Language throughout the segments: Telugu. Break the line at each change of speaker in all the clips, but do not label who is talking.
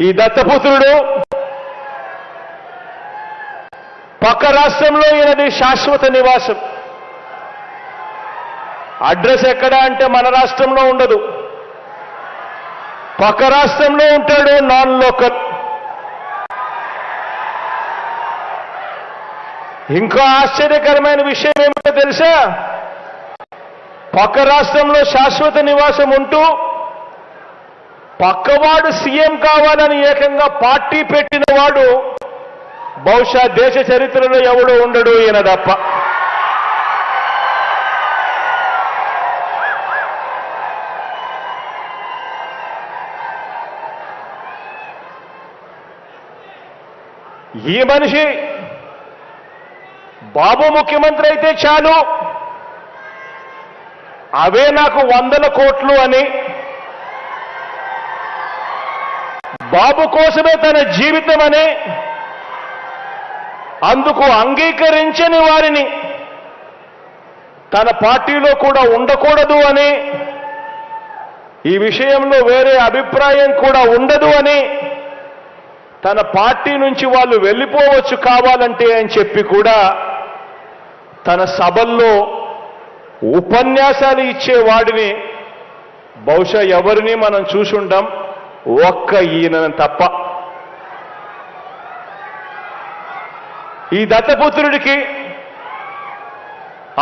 ఈ దత్తపుత్రుడు పక్క రాష్ట్రంలో ఈయనది శాశ్వత నివాసం. అడ్రస్ ఎక్కడ అంటే మన రాష్ట్రంలో ఉండదు, పక్క రాష్ట్రంలో ఉంటాడు, నాన్ లోకల్. ఇంకా ఆశ్చర్యకరమైన విషయం ఏమిటో తెలుసా? పక్క రాష్ట్రంలో శాశ్వత నివాసం ఉంటూ పక్కవాడు సీఎం కావాలని ఏకంగా పార్టీ పెట్టిన వాడు బహుశా దేశ చరిత్రలో ఎవడో ఉండడు, ఈయన తప్ప. ఈ మనిషి బాబు ముఖ్యమంత్రి అయితే చాలు, అవే నాకు 100 కోట్లు అని, బాబు కోసమే తన జీవితం అని, అందుకు అంగీకరించని వారిని తన పార్టీలో కూడా ఉండకూడదు అని, ఈ విషయంలో వేరే అభిప్రాయం కూడా ఉండదు అని, తన పార్టీ నుంచి వాళ్ళు వెళ్ళిపోవచ్చు కావాలంటే అని చెప్పి కూడా తన సభల్లో ఉపన్యాసాలు ఇచ్చేవాడిని బహుశా ఎవరిని మనం చూసుంటాం, ఒక్క ఈయన తప్ప. ఈ దత్తపుత్రుడికి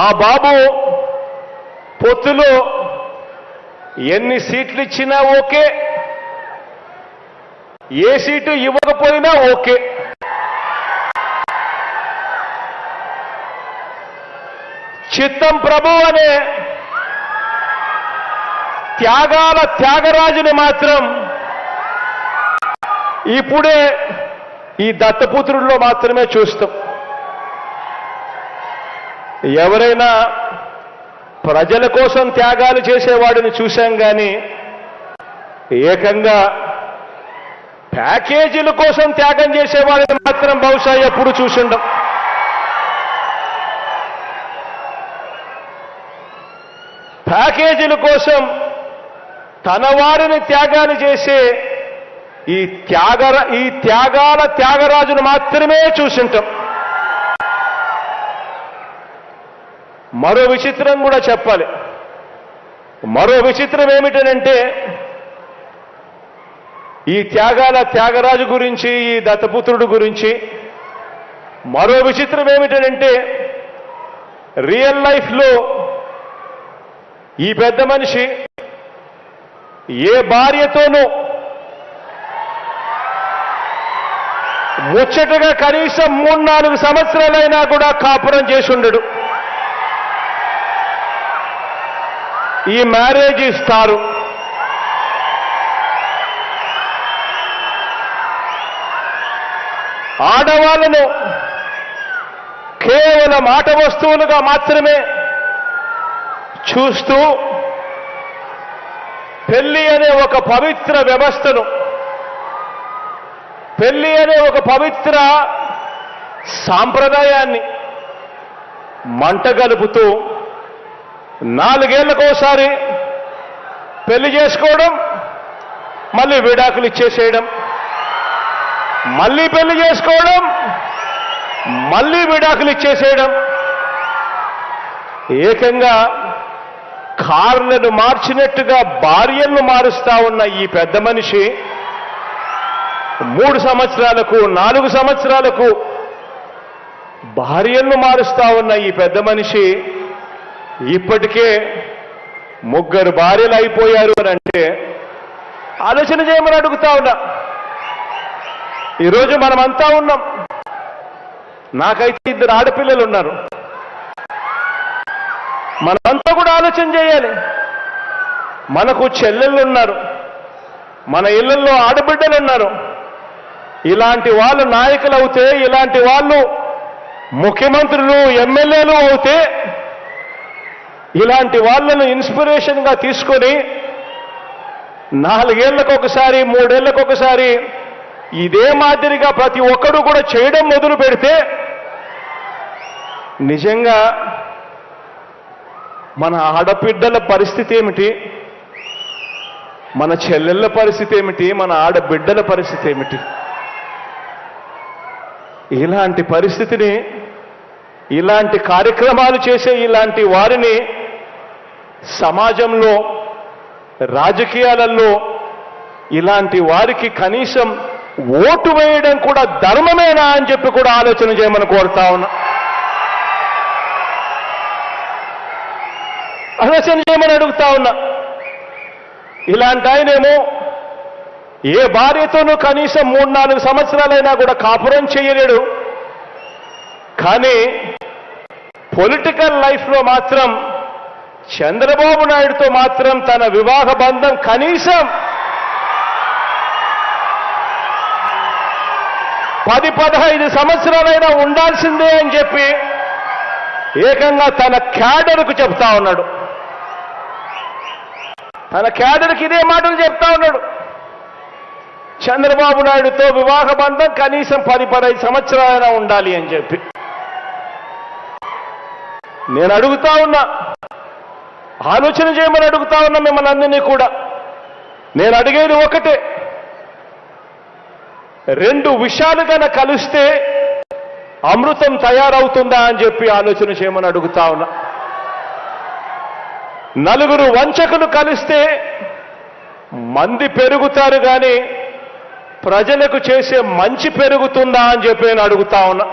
ఆ బాబు పొత్తులో ఎన్ని సీట్లు ఇచ్చినా ఓకే, ఏ సీటు ఇవ్వకపోయినా ఓకే. చిత్తం ప్రభు అనే త్యాగాల త్యాగరాజుని మాత్రం ఇప్పుడే ఈ దత్తపుత్రుల్లో మాత్రమే చూస్తాం. ఎవరైనా ప్రజల కోసం త్యాగాలు చేసేవాడిని చూశాం కానీ ఏకంగా ప్యాకేజీల కోసం త్యాగం చేసేవాడిని మాత్రం బహుశా ఎప్పుడు చూసుండం. ప్యాకేజీల కోసం తన వారిని త్యాగాలు చేసే ఈ త్యాగాల త్యాగరాజును మాత్రమే చూసింటాం. మరో విచిత్రం కూడా చెప్పాలి. మరో విచిత్రం ఏమిటనంటే ఈ త్యాగాల త్యాగరాజు గురించి, ఈ దత్తపుత్రుడు గురించి మరో విచిత్రం ఏమిటనంటే రియల్ లైఫ్లో ఈ పెద్ద మనిషి ఏ భార్యతోనూ ముచ్చటగా కనీసం 3-4 సంవత్సరాలైనా కూడా కాపురం చేసి ఉండడు. ఈ మ్యారేజ్ ఇస్తారు. ఆడవాళ్ళను కేవలం ఆట వస్తువులుగా మాత్రమే చూస్తూ పెళ్లి అనే ఒక పవిత్ర వ్యవస్థను, పెళ్లి అనే ఒక పవిత్ర సాంప్రదాయాన్ని మంటగలుపుతూ 4 ఏళ్లకోసారి పెళ్లి చేసుకోవడం, మళ్ళీ విడాకులు ఇచ్చేసేయడం, మళ్ళీ పెళ్లి చేసుకోవడం, మళ్ళీ విడాకులు ఇచ్చేసేయడం, ఏకంగా కార్లను మార్చినట్టుగా భార్యలను మారుస్తా ఉన్న ఈ పెద్ద మనిషి 3 సంవత్సరాలకు 4 సంవత్సరాలకు భార్యలను మారుస్తా ఉన్న ఈ పెద్ద మనిషి ఇప్పటికే 3 భార్యలు అయిపోయారు అని అంటే ఆలోచన చేయమని అడుగుతా ఉన్నా. ఈరోజు మనమంతా ఉన్నాం. నాకైతే 2 ఆడపిల్లలు ఉన్నారు. మనమంతా కూడా ఆలోచన చేయాలి. మనకు చెల్లెళ్ళు ఉన్నారు, మన ఇళ్లలో ఆడబిడ్డలు ఉన్నారు. ఇలాంటి వాళ్ళు నాయకులు అవుతే, ఇలాంటి వాళ్ళు ముఖ్యమంత్రులు, ఎమ్మెల్యేలు అవుతే, ఇలాంటి వాళ్ళను ఇన్స్పిరేషన్గా తీసుకొని 4 ఏళ్లకొకసారి 3 ఏళ్లకొకసారి ఇదే మాదిరిగా ప్రతి ఒక్కడు కూడా చేయడం మొదలు పెడితే నిజంగా మన ఆడబిడ్డల పరిస్థితి ఏమిటి? మన చెల్లెళ్ళ పరిస్థితి ఏమిటి, మన ఆడబిడ్డల పరిస్థితి ఏమిటి? ఇలాంటి పరిస్థితిని, ఇలాంటి కార్యక్రమాలు చేసే ఇలాంటి వారిని సమాజంలో, రాజకీయాలలో ఇలాంటి వారికి కనీసం ఓటు వేయడం కూడా ధర్మమేనా అని చెప్పి కూడా ఆలోచన చేయమని కోరుతా ఉన్నా. ఆలోచన చేయమని అడుగుతా ఉన్నా. ఇలాంటి ఆయనేమో ఏ భార్యతోనూ కనీసం 3-4 సంవత్సరాలైనా కూడా కాపురం చేయలేడు. కానీ పొలిటికల్ లైఫ్లో మాత్రం చంద్రబాబు నాయుడుతో మాత్రం తన వివాహ బంధం కనీసం 10-15 సంవత్సరాలైనా ఉండాల్సిందే అని చెప్పి ఏకంగా తన క్యాడర్కు చెప్తా ఉన్నాడు. తన క్యాడర్కి ఇదే మాటలు చెప్తా ఉన్నాడు. చంద్రబాబు నాయుడుతో వివాహ బంధం కనీసం 10-15 సంవత్సరాలైనా ఉండాలి అని చెప్పి. నేను అడుగుతా ఉన్నా, ఆలోచన చేయమని అడుగుతా ఉన్నా మిమ్మల్ని అందరినీ కూడా. నేను అడిగేది ఒకటే, 2 విషయాలు కనుక కలిస్తే అమృతం తయారవుతుందా అని చెప్పి ఆలోచన చేయమని అడుగుతా ఉన్నా. 4 వంచకులు కలిస్తే మంది పెరుగుతారు కానీ ప్రజలకు చేసే మంచి పెరుగుతుందా అని చెప్పి నేను అడుగుతా ఉన్నా.